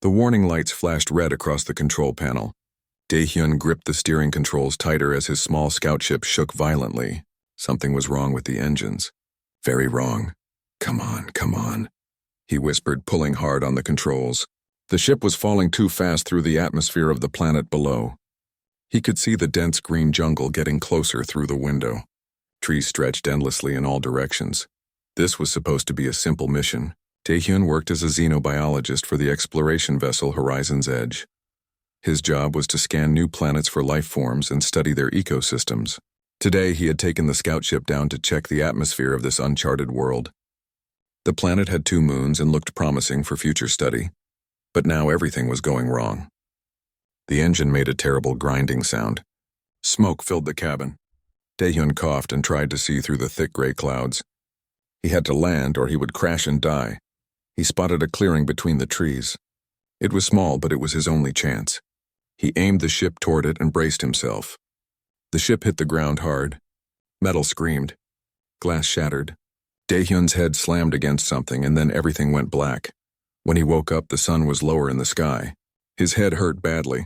The warning lights flashed red across the control panel. Dae-hyun gripped the steering controls tighter as his small scout ship shook violently. Something was wrong with the engines. Very wrong. Come on, he whispered, pulling hard on the controls. The ship was falling too fast through the atmosphere of the planet below. He could see the dense green jungle getting closer through the window. Trees stretched endlessly in all directions. This was supposed to be a simple mission. Dae-hyun worked as a xenobiologist for the exploration vessel Horizon's Edge. His job was to scan new planets for life forms and study their ecosystems. Today, he had taken the scout ship down to check the atmosphere of this uncharted world. The planet had 2 moons and looked promising for future study, but now everything was going wrong. The engine made a terrible grinding sound. Smoke filled the cabin. Dae-hyun coughed and tried to see through the thick gray clouds. He had to land or he would crash and die. He spotted a clearing between the trees. It was small, but it was his only chance. He aimed the ship toward it and braced himself. The ship hit the ground hard. Metal screamed. Glass shattered. Dae-hyun's head slammed against something, and then everything went black. When he woke up, the sun was lower in the sky. His head hurt badly.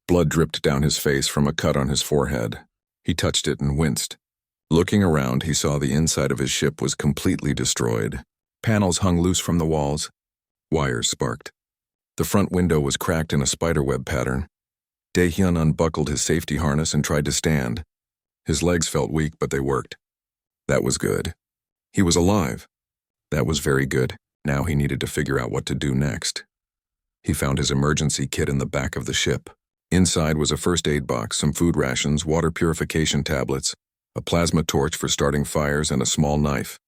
Blood dripped down his face from a cut on his forehead. He touched it and winced. Looking around, he saw the inside of his ship was completely destroyed. Panels hung loose from the walls. Wires sparked. The front window was cracked in a spiderweb pattern. Dae-hyun unbuckled his safety harness and tried to stand. His legs felt weak, but they worked. That was good. He was alive. That was very good. Now he needed to figure out what to do next. He found his emergency kit in the back of the ship. Inside was a first aid box, some food rations, water purification tablets, a plasma torch for starting fires, and a small knife.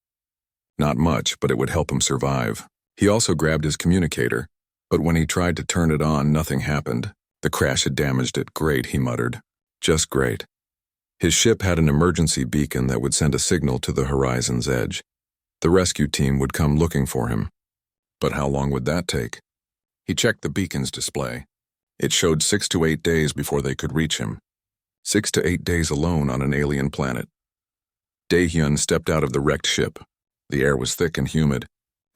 Not much, but it would help him survive. He also grabbed his communicator, but when he tried to turn it on, nothing happened. The crash had damaged it. Great, he muttered. Just great. His ship had an emergency beacon that would send a signal to the Horizon's Edge. The rescue team would come looking for him. But how long would that take? He checked the beacon's display. It showed 6 to 8 days before they could reach him. 6 to 8 days alone on an alien planet. Dae-hyun stepped out of the wrecked ship. The air was thick and humid.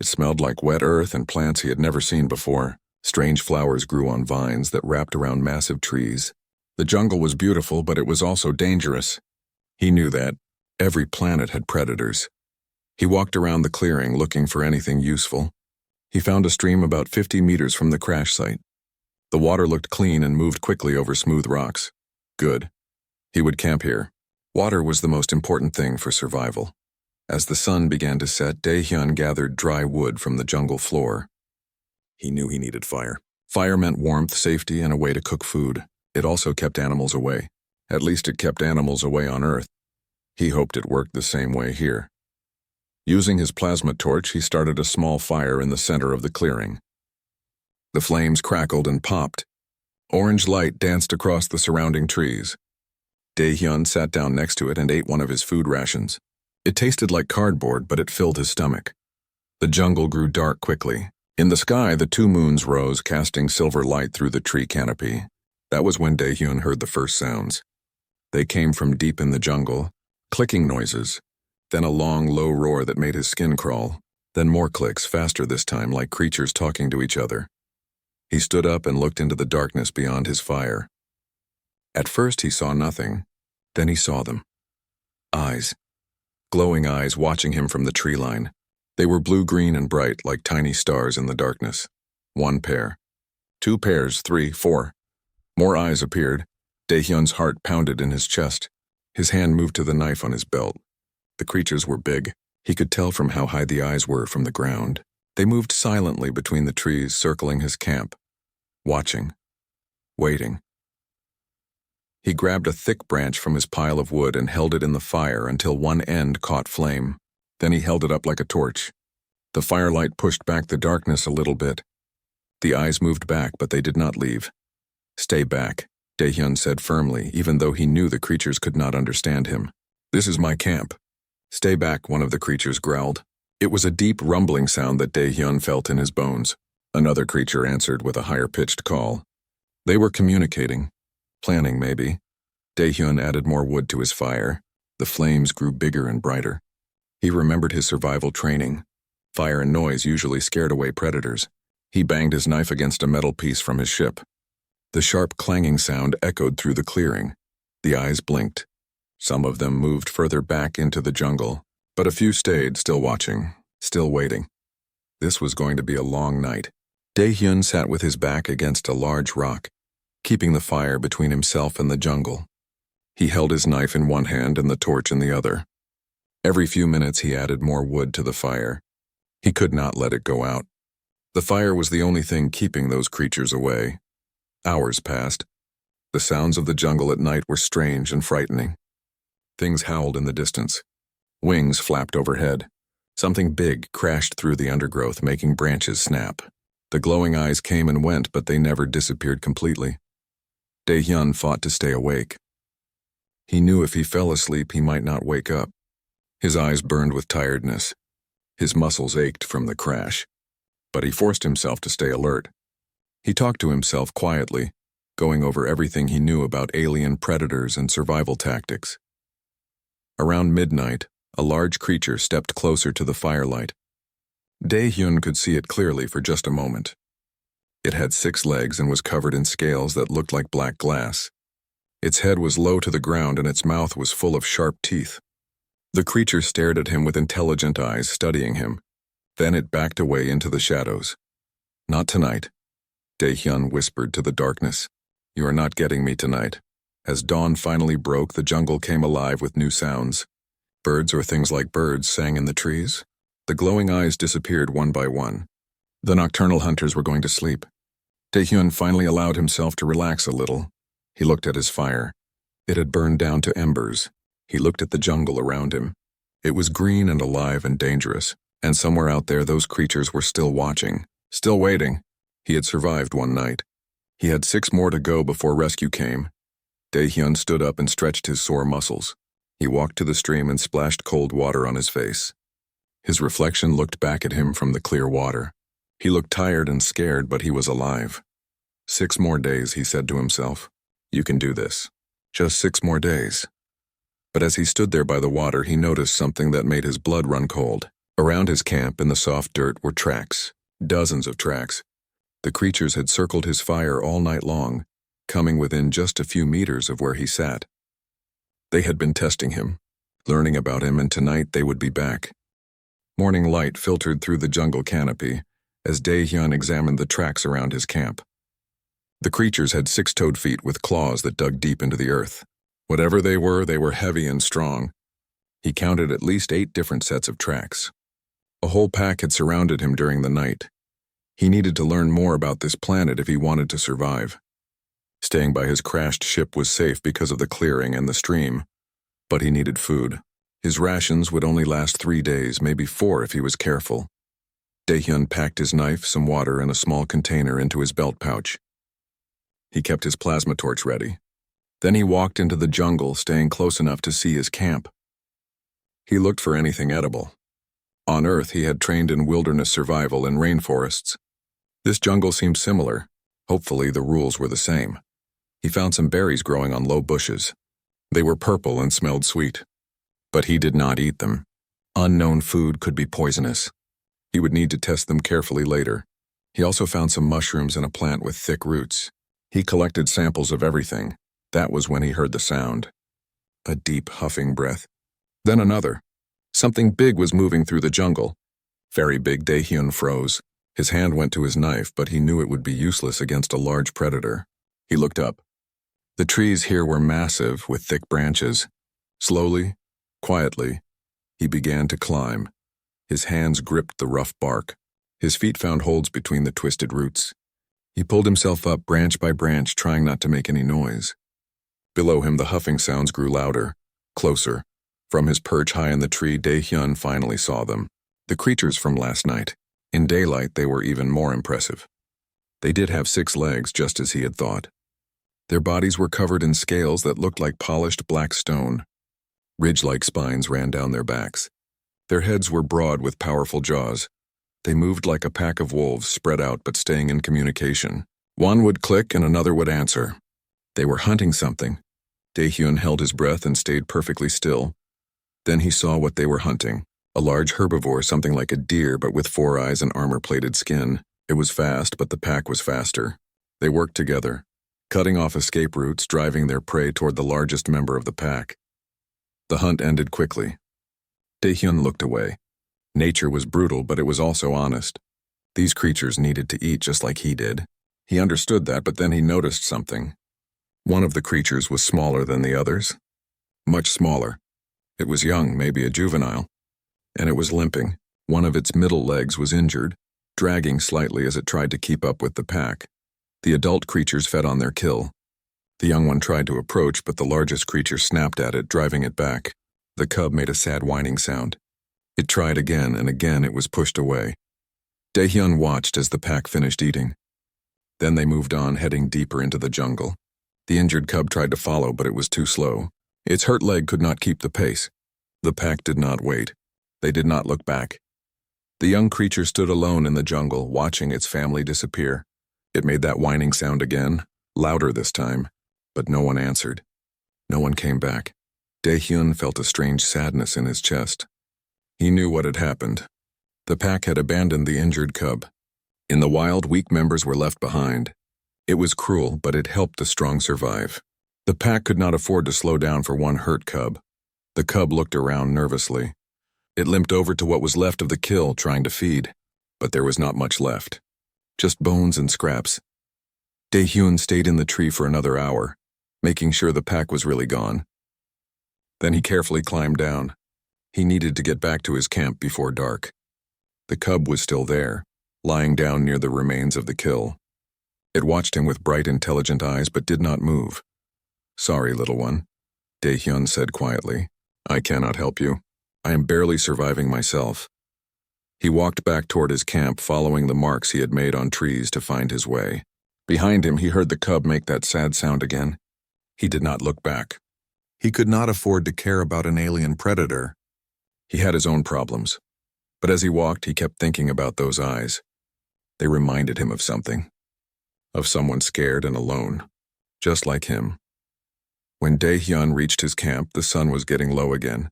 It smelled like wet earth and plants he had never seen before. Strange flowers grew on vines that wrapped around massive trees. The jungle was beautiful, but it was also dangerous. He knew that. Every planet had predators. He walked around the clearing looking for anything useful. He found a stream about 50 meters from the crash site. The water looked clean and moved quickly over smooth rocks. Good. He would camp here. Water was the most important thing for survival. As the sun began to set, Dae-hyun gathered dry wood from the jungle floor. He knew he needed fire. Fire meant warmth, safety, and a way to cook food. It also kept animals away. At least it kept animals away on Earth. He hoped it worked the same way here. Using his plasma torch, he started a small fire in the center of the clearing. The flames crackled and popped. Orange light danced across the surrounding trees. Dae-hyun sat down next to it and ate one of his food rations. It tasted like cardboard, but it filled his stomach. The jungle grew dark quickly. In the sky, the 2 moons rose, casting silver light through the tree canopy. That was when Dae-hyun heard the first sounds. They came from deep in the jungle, clicking noises, then a long, low roar that made his skin crawl, then more clicks, faster this time, like creatures talking to each other. He stood up and looked into the darkness beyond his fire. At first he saw nothing, then he saw them. Eyes. Glowing eyes watching him from the tree line. They were blue-green and bright, like tiny stars in the darkness. 1 pair. 2 pairs, 3, 4. More eyes appeared. Dae-hyun's heart pounded in his chest. His hand moved to the knife on his belt. The creatures were big. He could tell from how high the eyes were from the ground. They moved silently between the trees, circling his camp. Watching. Waiting. He grabbed a thick branch from his pile of wood and held it in the fire until one end caught flame. Then he held it up like a torch. The firelight pushed back the darkness a little bit. The eyes moved back, but they did not leave. Stay back, Dae-hyun said firmly, even though he knew the creatures could not understand him. This is my camp. Stay back, one of the creatures growled. It was a deep rumbling sound that Dae-hyun felt in his bones. Another creature answered with a higher-pitched call. They were communicating. Planning, maybe. Dae-hyun added more wood to his fire. The flames grew bigger and brighter. He remembered his survival training. Fire and noise usually scared away predators. He banged his knife against a metal piece from his ship. The sharp clanging sound echoed through the clearing. The eyes blinked. Some of them moved further back into the jungle, but a few stayed, still watching, still waiting. This was going to be a long night. Dae-hyun sat with his back against a large rock, keeping the fire between himself and the jungle. He held his knife in one hand and the torch in the other. Every few minutes he added more wood to the fire. He could not let it go out. The fire was the only thing keeping those creatures away. Hours passed. The sounds of the jungle at night were strange and frightening. Things howled in the distance. Wings flapped overhead. Something big crashed through the undergrowth, making branches snap. The glowing eyes came and went, but they never disappeared completely. Dae-hyun fought to stay awake. He knew if he fell asleep, he might not wake up. His eyes burned with tiredness. His muscles ached from the crash. But he forced himself to stay alert. He talked to himself quietly, going over everything he knew about alien predators and survival tactics. Around midnight, a large creature stepped closer to the firelight. Dae-hyun could see it clearly for just a moment. It had 6 legs and was covered in scales that looked like black glass. Its head was low to the ground and its mouth was full of sharp teeth. The creature stared at him with intelligent eyes, studying him. Then it backed away into the shadows. "Not tonight," Dae-hyun whispered to the darkness. "You are not getting me tonight." As dawn finally broke, the jungle came alive with new sounds. Birds, or things like birds, sang in the trees. The glowing eyes disappeared one by one. The nocturnal hunters were going to sleep. Dae-hyun finally allowed himself to relax a little. He looked at his fire. It had burned down to embers. He looked at the jungle around him. It was green and alive and dangerous, and somewhere out there those creatures were still watching, still waiting. He had survived one night. He had 6 more to go before rescue came. Dae-hyun stood up and stretched his sore muscles. He walked to the stream and splashed cold water on his face. His reflection looked back at him from the clear water. He looked tired and scared, but he was alive. 6 more days, he said to himself. You can do this. Just 6 more days. But as he stood there by the water, he noticed something that made his blood run cold. Around his camp in the soft dirt were tracks, dozens of tracks. The creatures had circled his fire all night long, coming within just a few meters of where he sat. They had been testing him, learning about him, and tonight they would be back. Morning light filtered through the jungle canopy as Dae-hyun examined the tracks around his camp. The creatures had 6-toed feet with claws that dug deep into the earth. Whatever they were heavy and strong. He counted at least 8 different sets of tracks. A whole pack had surrounded him during the night. He needed to learn more about this planet if he wanted to survive. Staying by his crashed ship was safe because of the clearing and the stream, but he needed food. His rations would only last 3 days, maybe 4 if he was careful. Dae-hyun packed his knife, some water, and a small container into his belt pouch. He kept his plasma torch ready. Then he walked into the jungle, staying close enough to see his camp. He looked for anything edible. On Earth, he had trained in wilderness survival in rainforests. This jungle seemed similar. Hopefully, the rules were the same. He found some berries growing on low bushes. They were purple and smelled sweet. But he did not eat them. Unknown food could be poisonous. He would need to test them carefully later. He also found some mushrooms and a plant with thick roots. He collected samples of everything. That was when he heard the sound. A deep, huffing breath. Then another. Something big was moving through the jungle. Very big. Dae-hyun froze. His hand went to his knife, but he knew it would be useless against a large predator. He looked up. The trees here were massive, with thick branches. Slowly, quietly, he began to climb. His hands gripped the rough bark. His feet found holds between the twisted roots. He pulled himself up branch by branch, trying not to make any noise. Below him, the huffing sounds grew louder, closer. From his perch high in the tree, Dae-hyun finally saw them. The creatures from last night. In daylight, they were even more impressive. They did have 6 legs, just as he had thought. Their bodies were covered in scales that looked like polished black stone. Ridge-like spines ran down their backs. Their heads were broad with powerful jaws. They moved like a pack of wolves, spread out but staying in communication. One would click and another would answer. They were hunting something. Dae-hyun held his breath and stayed perfectly still. Then he saw what they were hunting. A large herbivore, something like a deer but with 4 eyes and armor-plated skin. It was fast, but the pack was faster. They worked together, cutting off escape routes, driving their prey toward the largest member of the pack. The hunt ended quickly. Daehyun looked away. Nature was brutal, but it was also honest. These creatures needed to eat just like he did. He understood that, but then he noticed something. One of the creatures was smaller than the others. Much smaller. It was young, maybe a juvenile. And it was limping. One of its middle legs was injured, dragging slightly as it tried to keep up with the pack. The adult creatures fed on their kill. The young one tried to approach, but the largest creature snapped at it, driving it back. The cub made a sad whining sound. It tried again, and again it was pushed away. Daehyun watched as the pack finished eating. Then they moved on, heading deeper into the jungle. The injured cub tried to follow, but it was too slow. Its hurt leg could not keep the pace. The pack did not wait. They did not look back. The young creature stood alone in the jungle, watching its family disappear. It made that whining sound again, louder this time, but no one answered. No one came back. Daehyun felt a strange sadness in his chest. He knew what had happened. The pack had abandoned the injured cub. In the wild, weak members were left behind. It was cruel, but it helped the strong survive. The pack could not afford to slow down for one hurt cub. The cub looked around nervously. It limped over to what was left of the kill, trying to feed, but there was not much left. Just bones and scraps. Daehyun stayed in the tree for another hour, making sure the pack was really gone. Then he carefully climbed down. He needed to get back to his camp before dark. The cub was still there, lying down near the remains of the kill. It watched him with bright, intelligent eyes but did not move. "Sorry, little one," Daehyun said quietly. "I cannot help you. I am barely surviving myself." He walked back toward his camp, following the marks he had made on trees to find his way. Behind him, he heard the cub make that sad sound again. He did not look back. He could not afford to care about an alien predator. He had his own problems. But as he walked, he kept thinking about those eyes. They reminded him of something. Of someone scared and alone, just like him. When Daehyun reached his camp, the sun was getting low again.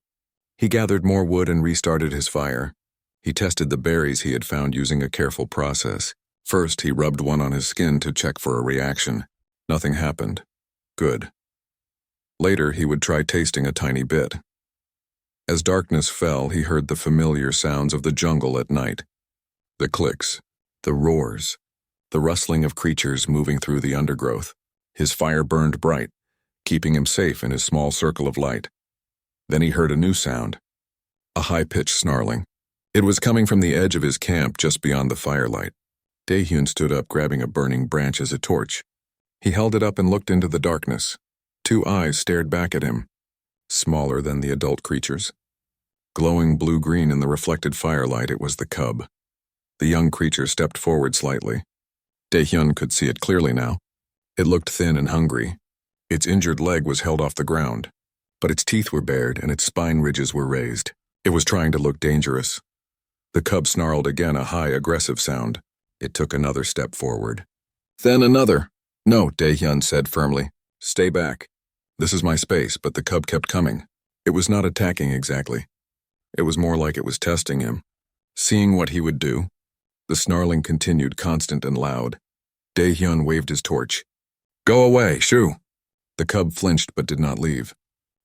He gathered more wood and restarted his fire. He tested the berries he had found using a careful process. First, he rubbed one on his skin to check for a reaction. Nothing happened. Good. Later, he would try tasting a tiny bit. As darkness fell, he heard the familiar sounds of the jungle at night. The clicks, the roars, the rustling of creatures moving through the undergrowth. His fire burned bright, keeping him safe in his small circle of light. Then he heard a new sound, a high-pitched snarling. It was coming from the edge of his camp just beyond the firelight. Daehyun stood up, grabbing a burning branch as a torch. He held it up and looked into the darkness. Two eyes stared back at him, smaller than the adult creatures. Glowing blue-green in the reflected firelight, it was the cub. The young creature stepped forward slightly. Daehyun could see it clearly now. It looked thin and hungry. Its injured leg was held off the ground, but its teeth were bared and its spine ridges were raised. It was trying to look dangerous. The cub snarled again, a high, aggressive sound. It took another step forward. Then another. "No," Daehyun said firmly. "Stay back. This is my space," but the cub kept coming. It was not attacking exactly. It was more like it was testing him, seeing what he would do. The snarling continued, constant and loud. Daehyun waved his torch. "Go away, shoo!" The cub flinched but did not leave.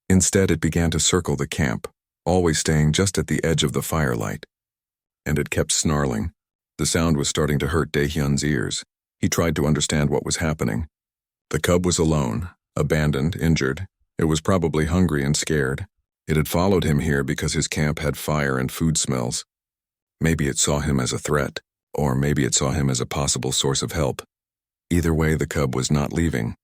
Instead, it began to circle the camp, always staying just at the edge of the firelight. And it kept snarling. The sound was starting to hurt Daehyun's ears. He tried to understand what was happening. The cub was alone, abandoned, injured. It was probably hungry and scared. It had followed him here because his camp had fire and food smells. Maybe it saw him as a threat, or maybe it saw him as a possible source of help. Either way, the cub was not leaving.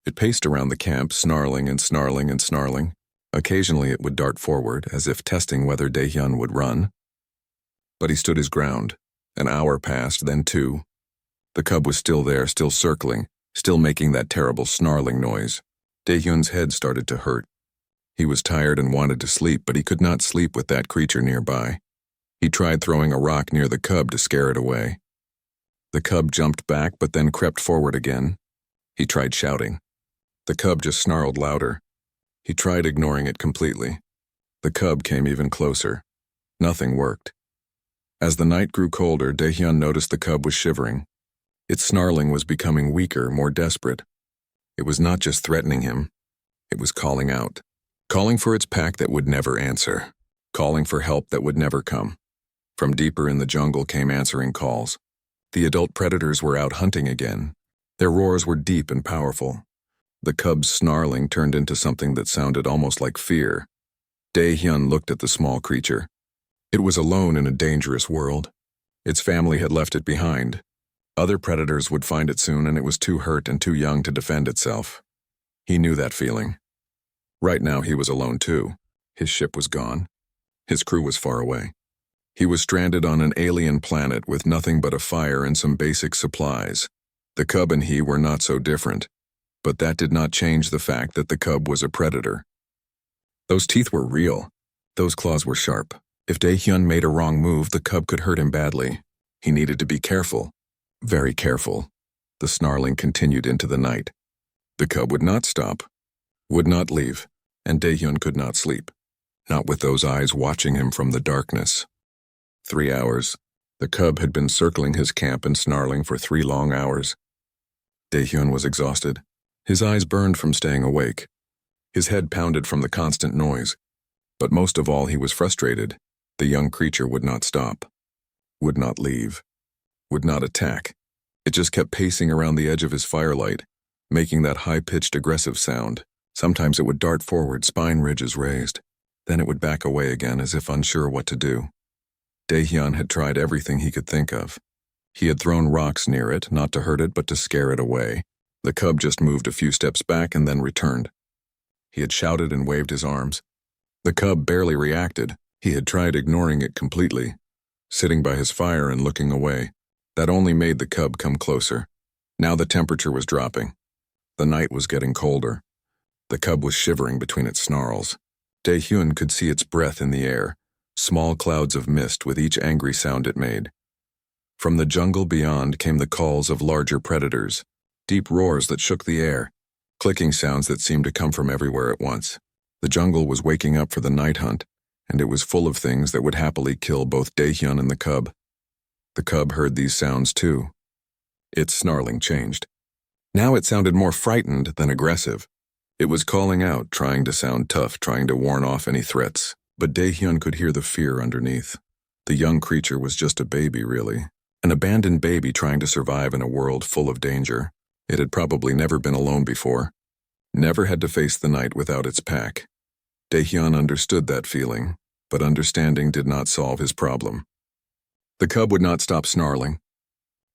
It paced around the camp, snarling and snarling and snarling. Occasionally it would dart forward, as if testing whether Daehyun would run. But he stood his ground. An hour passed, then two. The cub was still there, still circling, still making that terrible snarling noise. Daehyun's head started to hurt. He was tired and wanted to sleep, but he could not sleep with that creature nearby. He tried throwing a rock near the cub to scare it away. The cub jumped back, but then crept forward again. He tried shouting. The cub just snarled louder. He tried ignoring it completely. The cub came even closer. Nothing worked. As the night grew colder, Daehyun noticed the cub was shivering. Its snarling was becoming weaker, more desperate. It was not just threatening him. It was calling out. Calling for its pack that would never answer. Calling for help that would never come. From deeper in the jungle came answering calls. The adult predators were out hunting again. Their roars were deep and powerful. The cub's snarling turned into something that sounded almost like fear. Daehyun looked at the small creature. It was alone in a dangerous world. Its family had left it behind. Other predators would find it soon, and it was too hurt and too young to defend itself. He knew that feeling. Right now he was alone too. His ship was gone. His crew was far away. He was stranded on an alien planet with nothing but a fire and some basic supplies. The cub and he were not so different, but that did not change the fact that the cub was a predator. Those teeth were real. Those claws were sharp. If Daehyun made a wrong move, the cub could hurt him badly. He needed to be careful. Very careful. The snarling continued into the night. The cub would not stop, would not leave, and Daehyun could not sleep. Not with those eyes watching him from the darkness. 3 hours. The cub had been circling his camp and snarling for 3 long hours. Daehyun was exhausted. His eyes burned from staying awake. His head pounded from the constant noise. But most of all, he was frustrated. The young creature would not stop, would not leave, would not attack. It just kept pacing around the edge of his firelight, making that high-pitched aggressive sound. Sometimes it would dart forward, spine ridges raised. Then it would back away again as if unsure what to do. Daehyun had tried everything he could think of. He had thrown rocks near it, not to hurt it but to scare it away. The cub just moved a few steps back and then returned. He had shouted and waved his arms. The cub barely reacted. He had tried ignoring it completely, sitting by his fire and looking away. That only made the cub come closer. Now the temperature was dropping. The night was getting colder. The cub was shivering between its snarls. Daehyun could see its breath in the air, small clouds of mist with each angry sound it made. From the jungle beyond came the calls of larger predators, deep roars that shook the air, clicking sounds that seemed to come from everywhere at once. The jungle was waking up for the night hunt, and it was full of things that would happily kill both Daehyun and the cub. The cub heard these sounds too. Its snarling changed. Now it sounded more frightened than aggressive. It was calling out, trying to sound tough, trying to warn off any threats, but Daehyun could hear the fear underneath. The young creature was just a baby, really. An abandoned baby trying to survive in a world full of danger. It had probably never been alone before. Never had to face the night without its pack. Daehyun understood that feeling, but understanding did not solve his problem. The cub would not stop snarling.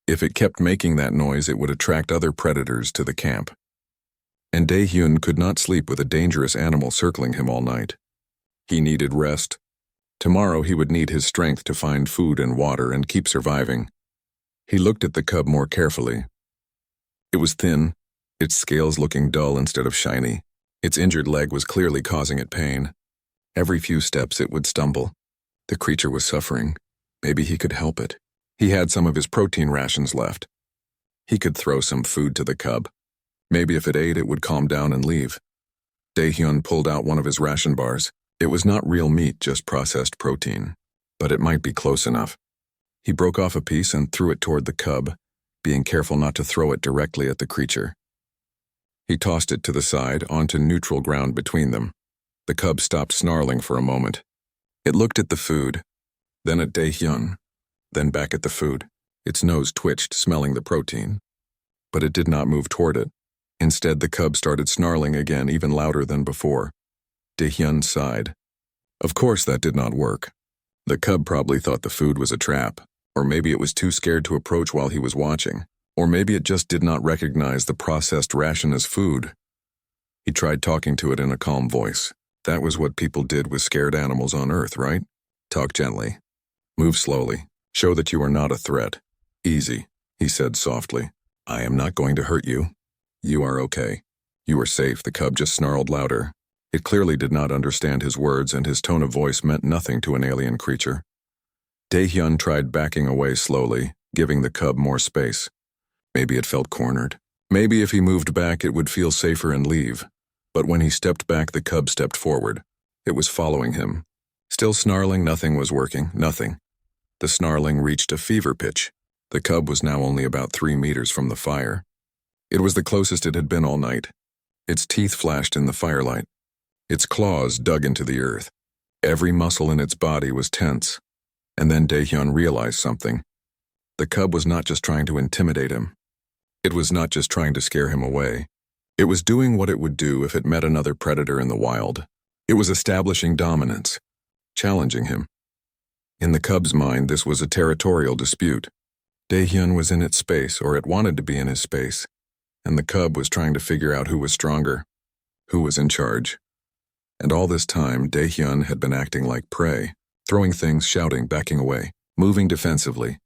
If it kept making that noise, it would attract other predators to the camp. And Daehyun could not sleep with a dangerous animal circling him all night. He needed rest. Tomorrow he would need his strength to find food and water and keep surviving. He looked at the cub more carefully. It was thin, its scales looking dull instead of shiny. Its injured leg was clearly causing it pain. Every few steps it would stumble. The creature was suffering. Maybe he could help it. He had some of his protein rations left. He could throw some food to the cub. Maybe if it ate, it would calm down and leave. Daehyun pulled out one of his ration bars. It was not real meat, just processed protein. But it might be close enough. He broke off a piece and threw it toward the cub, being careful not to throw it directly at the creature. He tossed it to the side, onto neutral ground between them. The cub stopped snarling for a moment. It looked at the food, then at Daehyun, then back at the food. Its nose twitched, smelling the protein. But it did not move toward it. Instead, the cub started snarling again, even louder than before. Daehyun sighed. Of course that did not work. The cub probably thought the food was a trap, or maybe it was too scared to approach while he was watching. Or maybe it just did not recognize the processed ration as food. He tried talking to it in a calm voice. That was what people did with scared animals on Earth, right? Talk gently. Move slowly. Show that you are not a threat. Easy, he said softly. I am not going to hurt you. You are okay. You are safe, the cub just snarled louder. It clearly did not understand his words, and his tone of voice meant nothing to an alien creature. Daehyun tried backing away slowly, giving the cub more space. Maybe it felt cornered. Maybe if he moved back, it would feel safer and leave. But when he stepped back, the cub stepped forward. It was following him. Still snarling, nothing was working, nothing. The snarling reached a fever pitch. The cub was now only about 3 meters from the fire. It was the closest it had been all night. Its teeth flashed in the firelight. Its claws dug into the earth. Every muscle in its body was tense. And then Daehyun realized something. The cub was not just trying to intimidate him. It was not just trying to scare him away. It was doing what it would do if it met another predator in the wild. It was establishing dominance, challenging him. In the cub's mind, this was a territorial dispute. Daehyun was in its space, or it wanted to be in his space, and the cub was trying to figure out who was stronger, who was in charge. And all this time, Daehyun had been acting like prey, throwing things, shouting, backing away, moving defensively.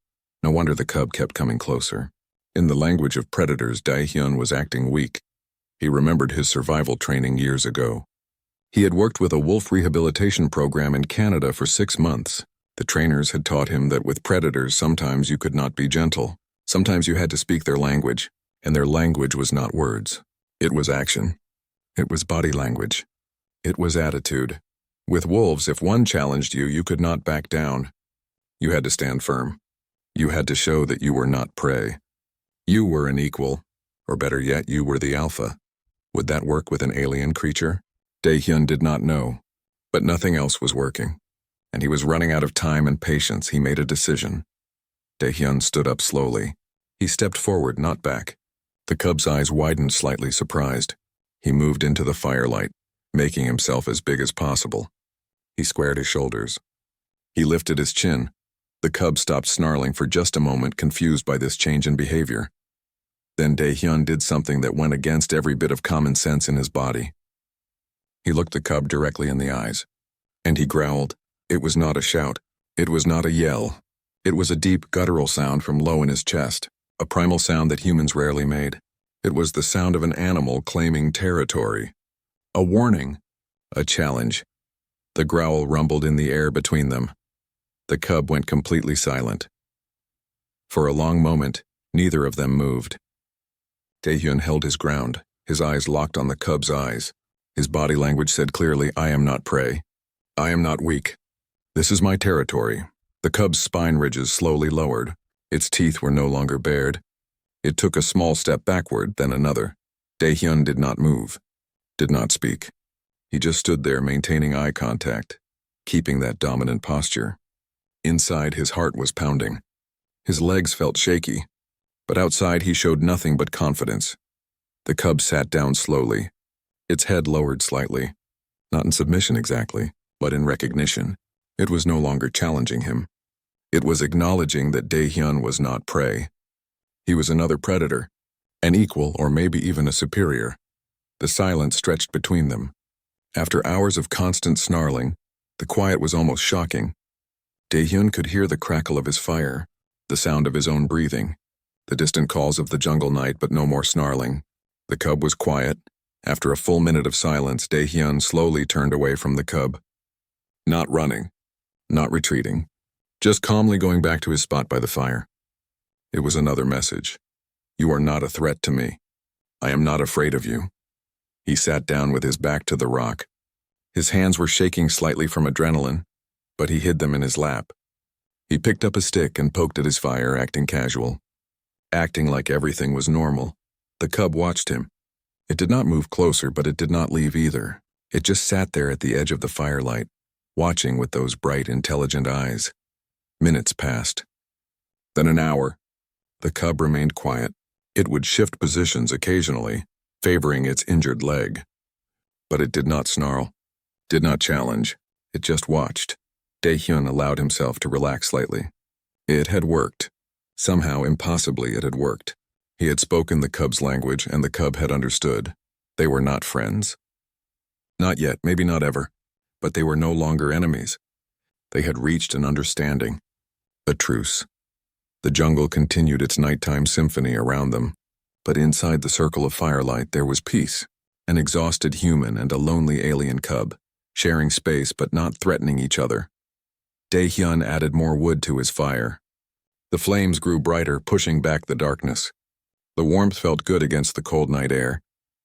No wonder the cub kept coming closer. In the language of predators, Daehyun was acting weak. He remembered his survival training years ago. He had worked with a wolf rehabilitation program in Canada for 6 months. The trainers had taught him that with predators, sometimes you could not be gentle. Sometimes you had to speak their language, and their language was not words. It was action. It was body language. It was attitude. With wolves, if one challenged you, you could not back down. You had to stand firm. You had to show that you were not prey. You were an equal, or better yet, you were the alpha. Would that work with an alien creature? Daehyun did not know, but nothing else was working, and he was running out of time and patience. He made a decision. Daehyun stood up slowly. He stepped forward, not back. The cub's eyes widened slightly, surprised. He moved into the firelight, making himself as big as possible. He squared his shoulders. He lifted his chin. The cub stopped snarling for just a moment, confused by this change in behavior. Then Daehyun did something that went against every bit of common sense in his body. He looked the cub directly in the eyes, and he growled. It was not a shout. It was not a yell. It was a deep, guttural sound from low in his chest, a primal sound that humans rarely made. It was the sound of an animal claiming territory. A warning. A challenge. The growl rumbled in the air between them. The cub went completely silent. For a long moment, neither of them moved. Daehyun held his ground, his eyes locked on the cub's eyes. His body language said clearly, I am not prey. I am not weak. This is my territory. The cub's spine ridges slowly lowered. Its teeth were no longer bared. It took a small step backward, then another. Daehyun did not move, did not speak. He just stood there maintaining eye contact, keeping that dominant posture. Inside, his heart was pounding. His legs felt shaky, but outside he showed nothing but confidence. The cub sat down slowly, its head lowered slightly, not in submission exactly, but in recognition. It was no longer challenging him. It was acknowledging that Daehyun was not prey. He was another predator, an equal or maybe even a superior. The silence stretched between them. After hours of constant snarling, the quiet was almost shocking. Daehyun could hear the crackle of his fire, the sound of his own breathing, the distant calls of the jungle night, but no more snarling. The cub was quiet. After a full minute of silence, Daehyun slowly turned away from the cub. Not running, not retreating, just calmly going back to his spot by the fire. It was another message. You are not a threat to me. I am not afraid of you. He sat down with his back to the rock. His hands were shaking slightly from adrenaline, but he hid them in his lap. He picked up a stick and poked at his fire, acting casual, acting like everything was normal. The cub watched him. It did not move closer, but it did not leave either. It just sat there at the edge of the firelight, watching with those bright, intelligent eyes. Minutes passed. Then an hour. The cub remained quiet. It would shift positions occasionally, favoring its injured leg. But it did not snarl, did not challenge. It just watched. Daehyun allowed himself to relax slightly. It had worked. Somehow, impossibly, it had worked. He had spoken the cub's language, and the cub had understood. They were not friends. Not yet, maybe not ever, but they were no longer enemies. They had reached an understanding, a truce. The jungle continued its nighttime symphony around them, but inside the circle of firelight there was peace, an exhausted human and a lonely alien cub, sharing space but not threatening each other. Daehyun added more wood to his fire. The flames grew brighter, pushing back the darkness. The warmth felt good against the cold night air.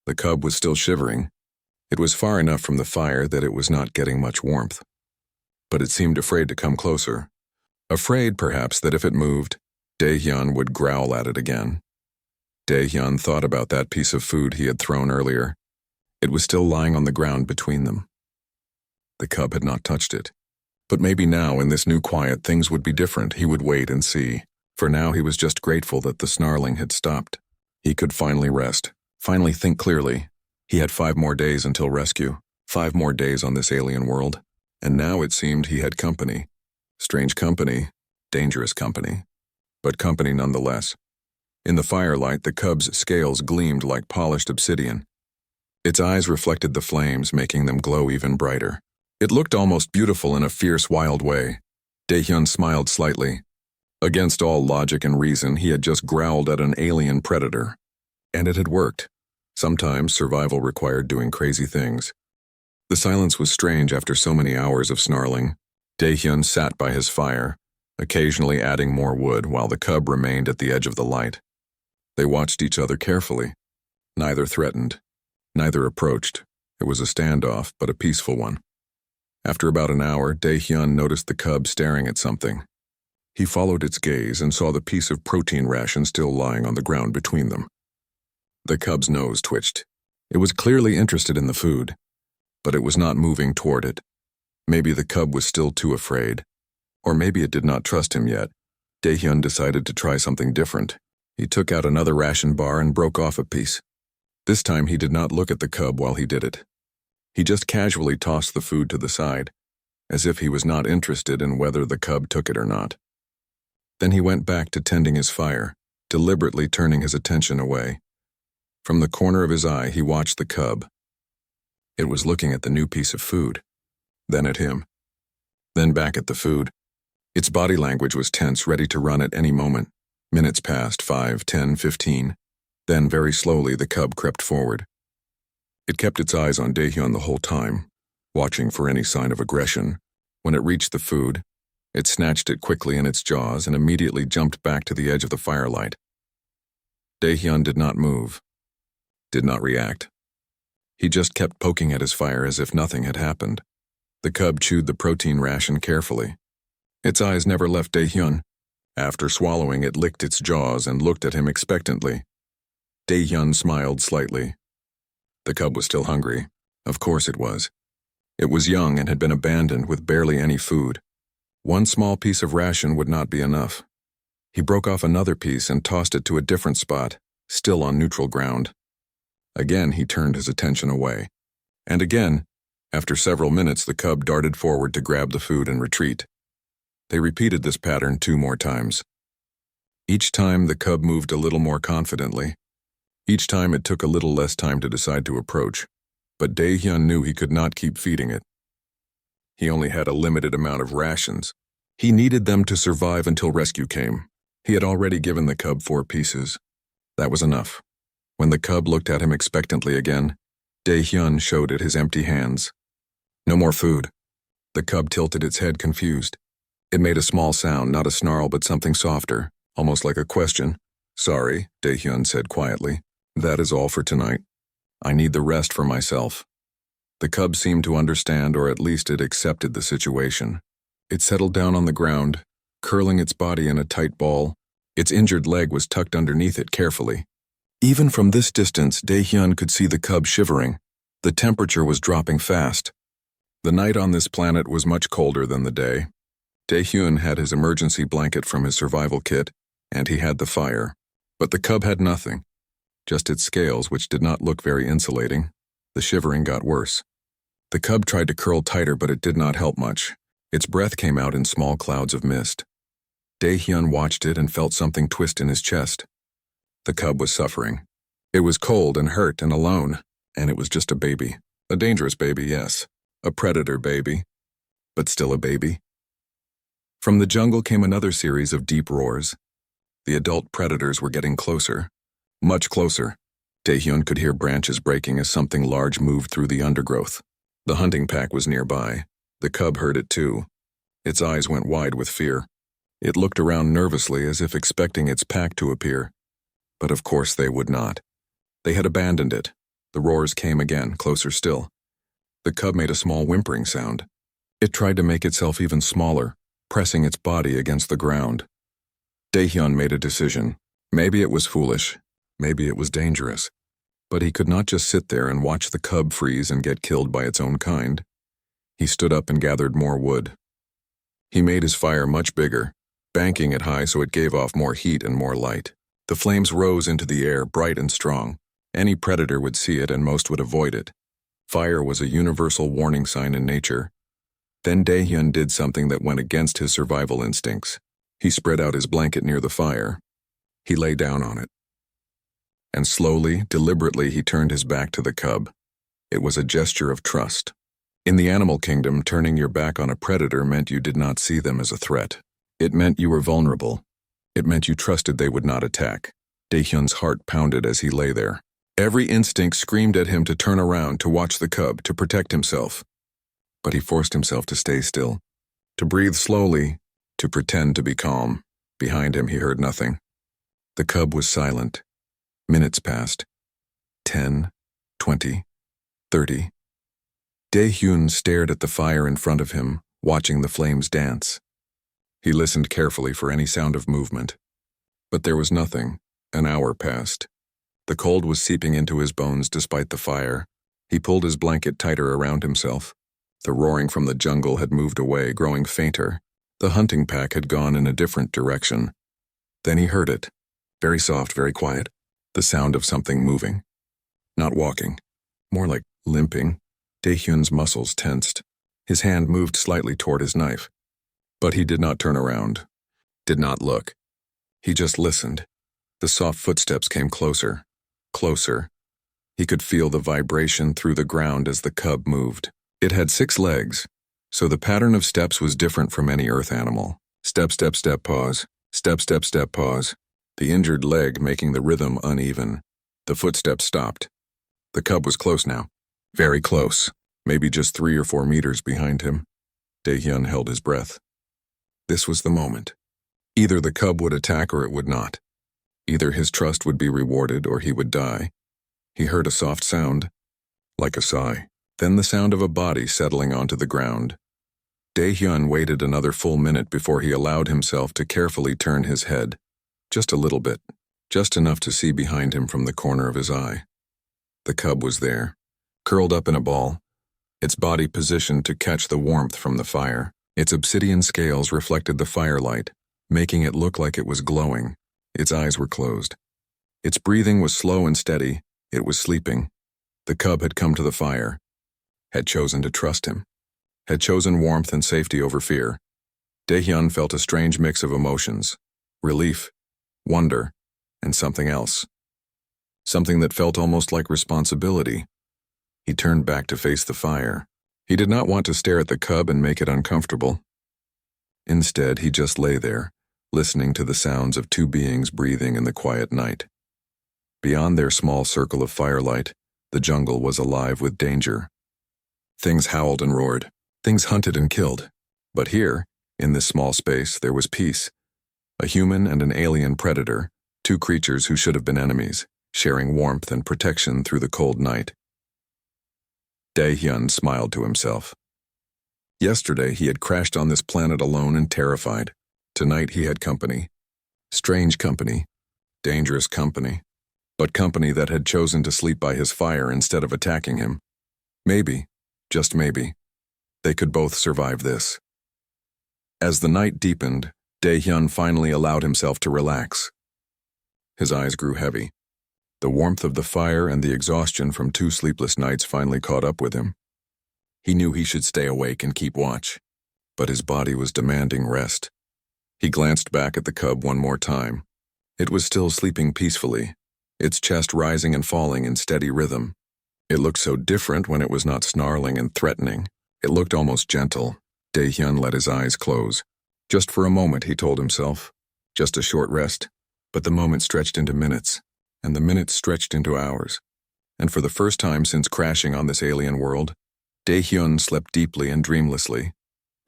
The cub was still shivering. It was far enough from the fire that it was not getting much warmth. But it seemed afraid to come closer. afraid perhaps that if it moved, Dae-hyun would growl at it again. Dae-hyun thought about that piece of food he had thrown earlier. It was still lying on the ground between them. The cub had not touched it. But maybe now, in this new quiet, things would be different. He would wait and see. For now, he was just grateful that the snarling had stopped. He could finally rest, finally think clearly. He had 5 more days until rescue, 5 more days on this alien world. And now it seemed he had company. Strange company, dangerous company. But company nonetheless. In the firelight, the cub's scales gleamed like polished obsidian. Its eyes reflected the flames, making them glow even brighter. It looked almost beautiful in a fierce, wild way. Dae-hyun smiled slightly. Against all logic and reason, he had just growled at an alien predator. And it had worked. Sometimes survival required doing crazy things. The silence was strange after so many hours of snarling. Dae-hyun sat by his fire, occasionally adding more wood while the cub remained at the edge of the light. They watched each other carefully. Neither threatened. Neither approached. It was a standoff, but a peaceful one. After about an hour, Dae-hyun noticed the cub staring at something. He followed its gaze and saw the piece of protein ration still lying on the ground between them. The cub's nose twitched. It was clearly interested in the food, but it was not moving toward it. Maybe the cub was still too afraid. Or maybe it did not trust him yet. Dae-hyun decided to try something different. He took out another ration bar and broke off a piece. This time he did not look at the cub while he did it. He just casually tossed the food to the side, as if he was not interested in whether the cub took it or not. Then he went back to tending his fire, deliberately turning his attention away. From the corner of his eye, he watched the cub. It was looking at the new piece of food, then at him, then back at the food. Its body language was tense, ready to run at any moment. Minutes passed, 5, 10, 15. Then, very slowly, the cub crept forward. It kept its eyes on Dae-hyun the whole time, watching for any sign of aggression. When it reached the food, it snatched it quickly in its jaws and immediately jumped back to the edge of the firelight. Dae-hyun did not move, did not react. He just kept poking at his fire as if nothing had happened. The cub chewed the protein ration carefully. Its eyes never left Dae-hyun. After swallowing, it licked its jaws and looked at him expectantly. Dae-hyun smiled slightly. The cub was still hungry. Of course it was. It was young and had been abandoned with barely any food. One small piece of ration would not be enough. He broke off another piece and tossed it to a different spot, still on neutral ground. Again he turned his attention away. And again, after several minutes, the cub darted forward to grab the food and retreat. They repeated this pattern 2 more times. Each time the cub moved a little more confidently. Each time it took a little less time to decide to approach, but Dae-hyun knew he could not keep feeding it. He only had a limited amount of rations. He needed them to survive until rescue came. He had already given the cub 4 pieces. That was enough. When the cub looked at him expectantly again, Dae-hyun showed it his empty hands. No more food. The cub tilted its head confused. It made a small sound, not a snarl but something softer, almost like a question. Sorry, Dae-hyun said quietly. That is all for tonight. I need the rest for myself. The cub seemed to understand, or at least it accepted the situation. It settled down on the ground, curling its body in a tight ball. Its injured leg was tucked underneath it carefully. Even from this distance, Dae-hyun could see the cub shivering. The temperature was dropping fast. The night on this planet was much colder than the day. Dae-hyun had his emergency blanket from his survival kit, and he had the fire. But the cub had nothing. Just its scales, which did not look very insulating. The shivering got worse. The cub tried to curl tighter, but it did not help much. Its breath came out in small clouds of mist. Dae-hyun watched it and felt something twist in his chest. The cub was suffering. It was cold and hurt and alone, and it was just a baby. A dangerous baby, yes. A predator baby. But still a baby. From the jungle came another series of deep roars. The adult predators were getting closer. Much closer. Dae-hyun could hear branches breaking as something large moved through the undergrowth. The hunting pack was nearby. The cub heard it too. Its eyes went wide with fear. It looked around nervously as if expecting its pack to appear. But of course they would not. They had abandoned it. The roars came again, closer still. The cub made a small whimpering sound. It tried to make itself even smaller. pressing its body against the ground. Daehyun made a decision. Maybe it was foolish, maybe it was dangerous, but he could not just sit there and watch the cub freeze and get killed by its own kind. He stood up and gathered more wood. He made his fire much bigger, banking it high so it gave off more heat and more light. The flames rose into the air, bright and strong. Any predator would see it and most would avoid it. Fire was a universal warning sign in nature. Then Daehyun did something that went against his survival instincts. He spread out his blanket near the fire. He lay down on it. And slowly, deliberately, he turned his back to the cub. It was a gesture of trust. In the animal kingdom, turning your back on a predator meant you did not see them as a threat. It meant you were vulnerable. It meant you trusted they would not attack. Daehyun's heart pounded as he lay there. Every instinct screamed at him to turn around, to watch the cub, to protect himself. But he forced himself to stay still, to breathe slowly, to pretend to be calm. Behind him, he heard nothing. The cub was silent. Minutes passed. 10, 20, 30. Daehyun stared at the fire in front of him, watching the flames dance. He listened carefully for any sound of movement. But there was nothing. An hour passed. The cold was seeping into his bones despite the fire. He pulled his blanket tighter around himself. The roaring from the jungle had moved away, growing fainter. The hunting pack had gone in a different direction. Then he heard it. Very soft, very quiet. The sound of something moving. Not walking. More like limping. Daehyun's muscles tensed. His hand moved slightly toward his knife. But he did not turn around. Did not look. He just listened. The soft footsteps came closer. Closer. He could feel the vibration through the ground as the cub moved. It had 6 legs, so the pattern of steps was different from any earth animal. Step, step, step, pause. Step, step, step, pause. The injured leg making the rhythm uneven. The footsteps stopped. The cub was close now. Very close. Maybe just 3 or 4 meters behind him. Daehyun held his breath. This was the moment. Either the cub would attack or it would not. Either his trust would be rewarded or he would die. He heard a soft sound, like a sigh. Then the sound of a body settling onto the ground. Daehyun waited another full minute before he allowed himself to carefully turn his head. Just a little bit. Just enough to see behind him from the corner of his eye. The cub was there, curled up in a ball, its body positioned to catch the warmth from the fire. Its obsidian scales reflected the firelight, making it look like it was glowing. Its eyes were closed. Its breathing was slow and steady. It was sleeping. The cub had come to the fire, had chosen to trust him, had chosen warmth and safety over fear. Daehyun felt a strange mix of emotions, relief, wonder, and something else. Something that felt almost like responsibility. He turned back to face the fire. He did not want to stare at the cub and make it uncomfortable. Instead, he just lay there, listening to the sounds of 2 beings breathing in the quiet night. Beyond their small circle of firelight, the jungle was alive with danger. Things howled and roared. Things hunted and killed. But here, in this small space, there was peace. A human and an alien predator, 2 creatures who should have been enemies, sharing warmth and protection through the cold night. Daehyun smiled to himself. Yesterday, he had crashed on this planet alone and terrified. Tonight, he had company. Strange company. Dangerous company. But company that had chosen to sleep by his fire instead of attacking him. Maybe, just maybe, they could both survive this. As the night deepened, Daehyun finally allowed himself to relax. His eyes grew heavy. The warmth of the fire and the exhaustion from 2 sleepless nights finally caught up with him. He knew he should stay awake and keep watch, but his body was demanding rest. He glanced back at the cub one more time. It was still sleeping peacefully, its chest rising and falling in steady rhythm. It looked so different when it was not snarling and threatening. It looked almost gentle. Daehyun let his eyes close. Just for a moment, he told himself. Just a short rest. But the moment stretched into minutes, and the minutes stretched into hours. And for the first time since crashing on this alien world, Daehyun slept deeply and dreamlessly.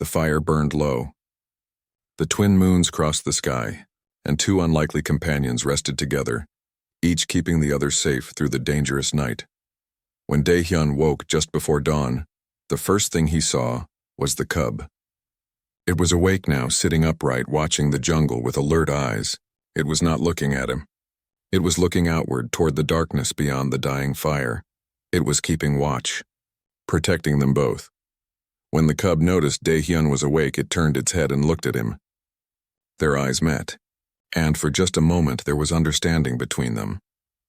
The fire burned low. The twin moons crossed the sky, and 2 unlikely companions rested together, each keeping the other safe through the dangerous night. When Daehyun woke just before dawn, the first thing he saw was the cub. It was awake now, sitting upright, watching the jungle with alert eyes. It was not looking at him. It was looking outward toward the darkness beyond the dying fire. It was keeping watch, protecting them both. When the cub noticed Dae-hyun was awake, it turned its head and looked at him. Their eyes met, and for just a moment there was understanding between them.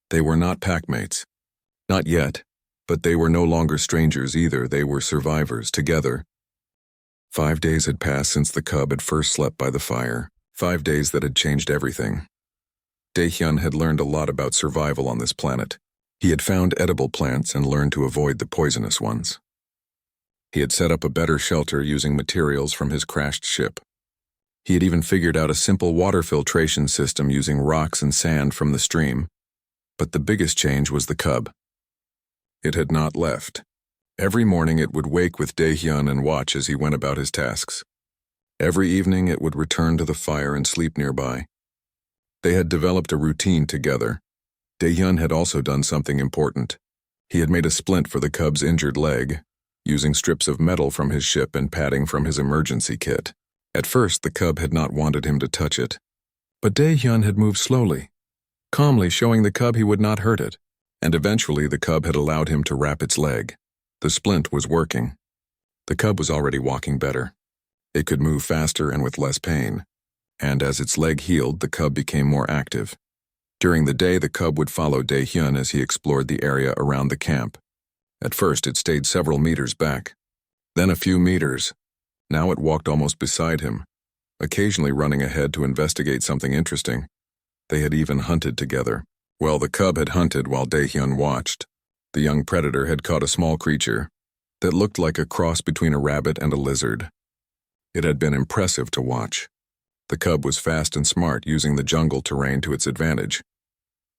They were not packmates. Not yet, but they were no longer strangers either. They were survivors together. 5 days had passed since the cub had first slept by the fire. 5 days that had changed everything. Dae-hyun had learned a lot about survival on this planet. He had found edible plants and learned to avoid the poisonous ones. He had set up a better shelter using materials from his crashed ship. He had even figured out a simple water filtration system using rocks and sand from the stream. But the biggest change was the cub. It had not left. Every morning it would wake with Dae-hyun and watch as he went about his tasks. Every evening it would return to the fire and sleep nearby. They had developed a routine together. Dae-hyun had also done something important. He had made a splint for the cub's injured leg, using strips of metal from his ship and padding from his emergency kit. At first, the cub had not wanted him to touch it. But Dae-hyun had moved slowly, calmly showing the cub he would not hurt it, and eventually the cub had allowed him to wrap its leg. The splint was working. The cub was already walking better. It could move faster and with less pain, and as its leg healed, the cub became more active. During the day, the cub would follow Dae-hyun as he explored the area around the camp. At first, it stayed several meters back, then a few meters. Now it walked almost beside him, occasionally running ahead to investigate something interesting. They had even hunted together. Well, the cub had hunted while Dae-hyun watched. The young predator had caught a small creature that looked like a cross between a rabbit and a lizard. It had been impressive to watch. The cub was fast and smart, using the jungle terrain to its advantage.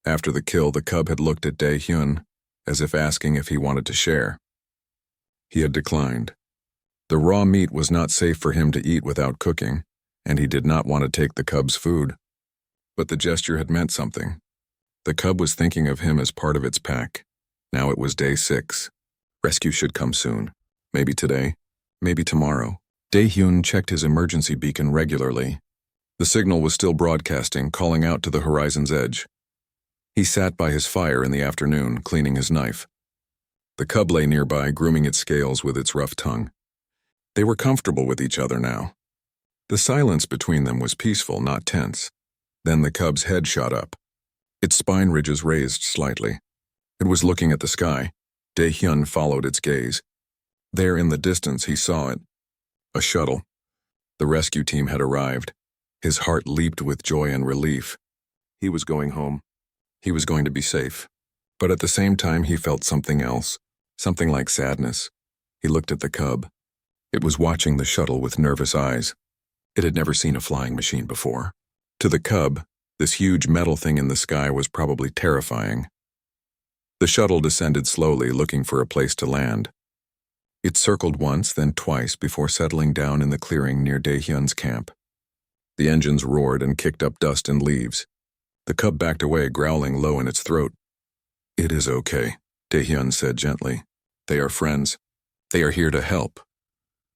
After the kill, the cub had looked at Dae-hyun, as if asking if he wanted to share. He had declined. The raw meat was not safe for him to eat without cooking, and he did not want to take the cub's food. But the gesture had meant something. The cub was thinking of him as part of its pack. Now it was day 6. Rescue should come soon. Maybe today, maybe tomorrow. Dae-hyun checked his emergency beacon regularly. The signal was still broadcasting, calling out to the horizon's edge. He sat by his fire in the afternoon, cleaning his knife. The cub lay nearby, grooming its scales with its rough tongue. They were comfortable with each other now. The silence between them was peaceful, not tense. Then the cub's head shot up. Its spine ridges raised slightly. It was looking at the sky. Dae-hyun followed its gaze. There in the distance he saw it. A shuttle. The rescue team had arrived. His heart leaped with joy and relief. He was going home. He was going to be safe. But at the same time he felt something else, something like sadness. He looked at the cub. It was watching the shuttle with nervous eyes. It had never seen a flying machine before. To the cub, this huge metal thing in the sky was probably terrifying. The shuttle descended slowly, looking for a place to land. It circled once, then twice, before settling down in the clearing near Dae-hyun's camp. The engines roared and kicked up dust and leaves. The cub backed away, growling low in its throat. "It is okay," Dae-hyun said gently. "They are friends. They are here to help."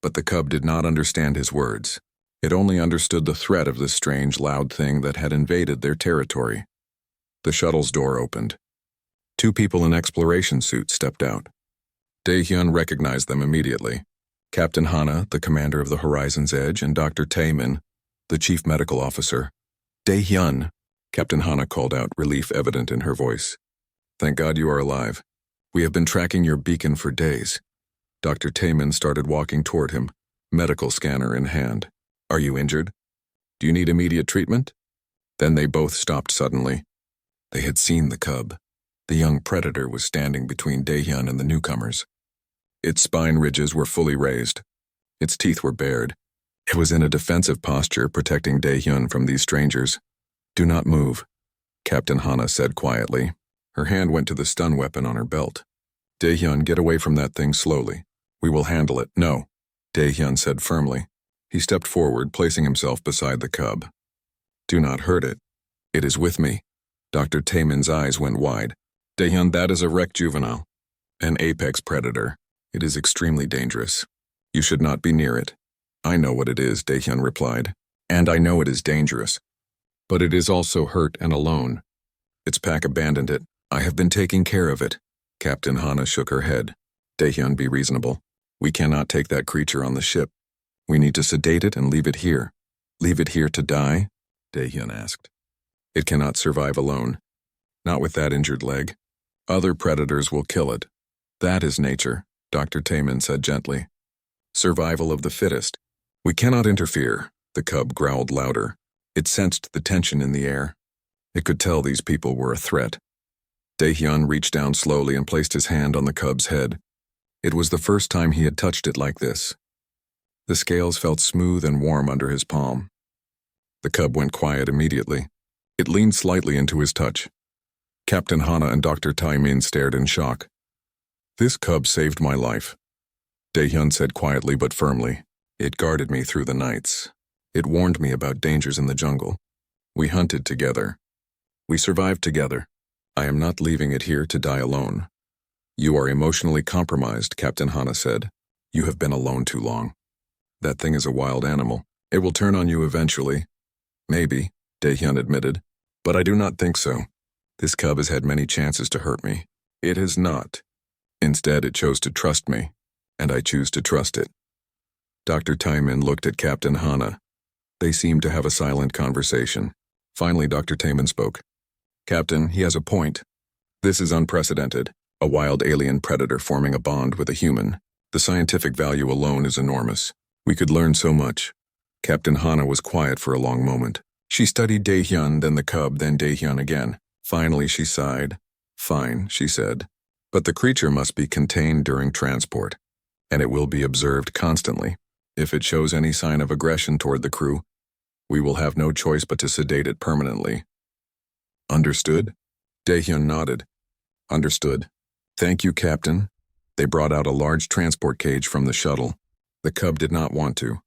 But the cub did not understand his words. It only understood the threat of this strange, loud thing that had invaded their territory. The shuttle's door opened. 2 people in exploration suits stepped out. Dae-hyun recognized them immediately. Captain Hana, the commander of the Horizon's Edge, and Dr. Taemin, the chief medical officer. "Dae-hyun," Captain Hana called out, relief evident in her voice. "Thank God you are alive. We have been tracking your beacon for days." Dr. Taemin started walking toward him, medical scanner in hand. "Are you injured? Do you need immediate treatment?" Then they both stopped suddenly. They had seen the cub. The young predator was standing between Dae-hyun and the newcomers. Its spine ridges were fully raised. Its teeth were bared. It was in a defensive posture, protecting Dae-hyun from these strangers. "Do not move," Captain Hana said quietly. Her hand went to the stun weapon on her belt. "Dae-hyun, get away from that thing slowly. We will handle it." "No," Dae-hyun said firmly. He stepped forward, placing himself beside the cub. "Do not hurt it. It is with me." Dr. Taemin's eyes went wide. "Dae-hyun, that is a wrecked juvenile. An apex predator. It is extremely dangerous. You should not be near it." I know what it is, Daehyun replied. And I know it is dangerous. But it is also hurt and alone. Its pack abandoned it. I have been taking care of it. Captain Hana shook her head. Daehyun, be reasonable. We cannot take that creature on the ship. We need to sedate it and leave it here. Leave it here to die? Daehyun asked. It cannot survive alone. Not with that injured leg. Other predators will kill it. That is nature, Dr. Taemin said gently. Survival of the fittest. We cannot interfere, the cub growled louder. It sensed the tension in the air. It could tell these people were a threat. Daehyun reached down slowly and placed his hand on the cub's head. It was the first time he had touched it like this. The scales felt smooth and warm under his palm. The cub went quiet immediately. It leaned slightly into his touch. Captain Hana and Dr. Taemin stared in shock. This cub saved my life, Daehyun said quietly but firmly. It guarded me through the nights. It warned me about dangers in the jungle. We hunted together. We survived together. I am not leaving it here to die alone. You are emotionally compromised, Captain Hana said. You have been alone too long. That thing is a wild animal. It will turn on you eventually. Maybe, Daehyun admitted, but I do not think so. This cub has had many chances to hurt me. It has not. Instead, it chose to trust me, and I choose to trust it. Dr. Taemin looked at Captain Hana. They seemed to have a silent conversation. Finally, Dr. Taemin spoke. Captain, he has a point. This is unprecedented. A wild alien predator forming a bond with a human. The scientific value alone is enormous. We could learn so much. Captain Hana was quiet for a long moment. She studied Daehyun, then the cub, then Daehyun again. Finally, she sighed. Fine, she said. But the creature must be contained during transport, and it will be observed constantly. If it shows any sign of aggression toward the crew, we will have no choice but to sedate it permanently. Understood? Daehyun nodded. Understood. Thank you, Captain. They brought out a large transport cage from the shuttle. The cub did not want to.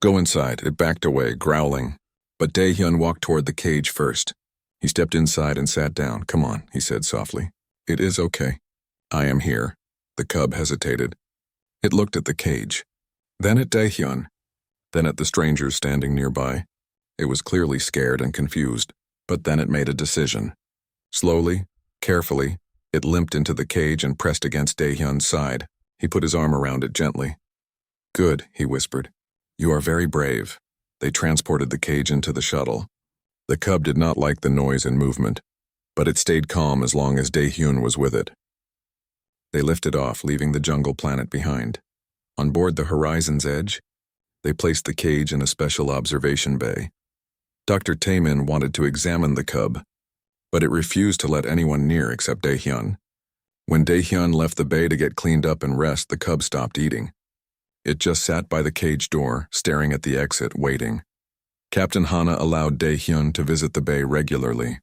Go inside. It backed away, growling. But Daehyun walked toward the cage first. He stepped inside and sat down. Come on, he said softly. It is okay. I am here. The cub hesitated. It looked at the cage. Then at Daehyun. Then at the strangers standing nearby. It was clearly scared and confused. But then it made a decision. Slowly, carefully, it limped into the cage and pressed against Daehyun's side. He put his arm around it gently. Good, he whispered. You are very brave. They transported the cage into the shuttle. The cub did not like the noise and movement, but it stayed calm as long as Daehyun was with it. They lifted off, leaving the jungle planet behind. On board the Horizon's Edge, they placed the cage in a special observation bay. Dr. Taemin wanted to examine the cub, but it refused to let anyone near except Daehyun. When Daehyun left the bay to get cleaned up and rest, the cub stopped eating. It just sat by the cage door, staring at the exit, waiting. Captain Hana allowed Daehyun to visit the bay regularly.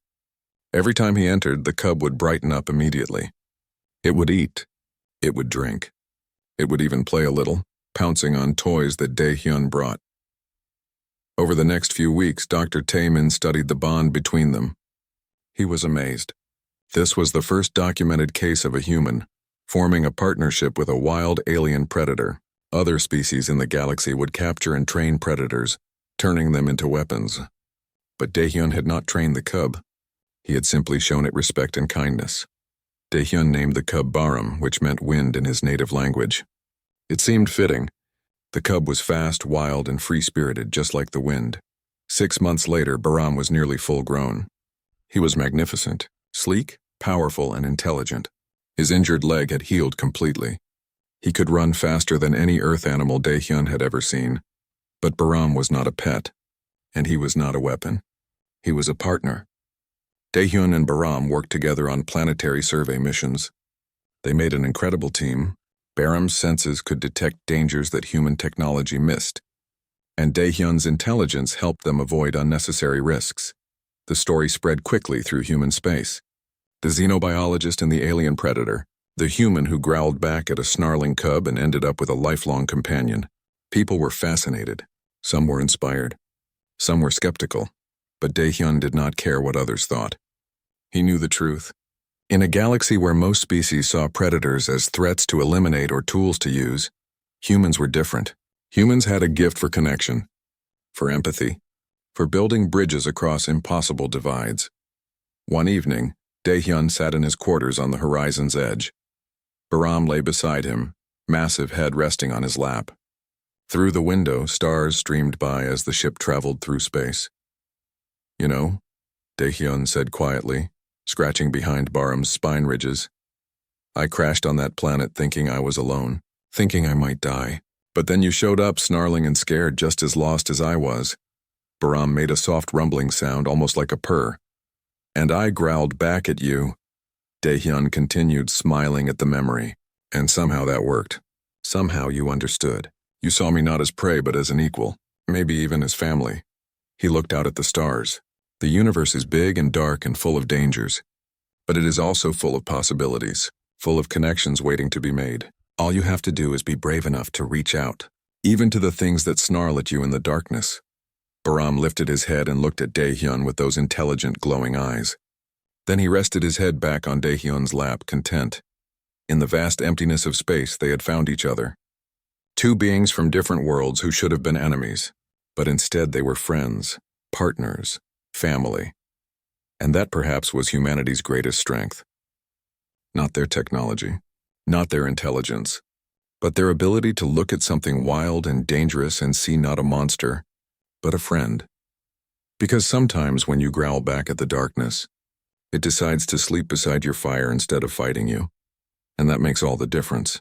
Every time he entered, the cub would brighten up immediately. It would eat. It would drink. It would even play a little, pouncing on toys that Daehyun brought. Over the next few weeks, Dr. Taemin studied the bond between them. He was amazed. This was the first documented case of a human forming a partnership with a wild alien predator. Other species in the galaxy would capture and train predators, turning them into weapons. But Daehyun had not trained the cub. He had simply shown it respect and kindness. Daehyun named the cub Baram, which meant wind in his native language. It seemed fitting. The cub was fast, wild, and free-spirited, just like the wind. 6 months later, Baram was nearly full-grown. He was magnificent, sleek, powerful, and intelligent. His injured leg had healed completely. He could run faster than any earth animal Daehyun had ever seen. But Baram was not a pet, and he was not a weapon. He was a partner. Daehyun and Baram worked together on planetary survey missions. They made an incredible team. Baram's senses could detect dangers that human technology missed, and Daehyun's intelligence helped them avoid unnecessary risks. The story spread quickly through human space. The xenobiologist and the alien predator, the human who growled back at a snarling cub and ended up with a lifelong companion. People were fascinated. Some were inspired. Some were skeptical. But Daehyun did not care what others thought. He knew the truth. In a galaxy where most species saw predators as threats to eliminate or tools to use, humans were different. Humans had a gift for connection, for empathy, for building bridges across impossible divides. One evening, Daehyun sat in his quarters on the horizon's edge. Baram lay beside him, massive head resting on his lap. Through the window, stars streamed by as the ship traveled through space. "You know," Daehyun said quietly, scratching behind Baram's spine ridges, "I crashed on that planet thinking I was alone, thinking I might die. But then you showed up, snarling and scared, just as lost as I was." Baram made a soft rumbling sound, almost like a purr. "And I growled back at you." Daehyun continued, smiling at the memory. "And somehow that worked. Somehow you understood. You saw me not as prey but as an equal, maybe even as family." He looked out at the stars. "The universe is big and dark and full of dangers, but it is also full of possibilities, full of connections waiting to be made. All you have to do is be brave enough to reach out, even to the things that snarl at you in the darkness." Baram lifted his head and looked at Daehyun with those intelligent, glowing eyes. Then he rested his head back on Daehyun's lap, content. In the vast emptiness of space, they had found each other. Two beings from different worlds who should have been enemies, but instead they were friends, partners, family. And that perhaps was humanity's greatest strength. Not their technology, not their intelligence, but their ability to look at something wild and dangerous and see not a monster, but a friend. Because sometimes when you growl back at the darkness, it decides to sleep beside your fire instead of fighting you. And that makes all the difference.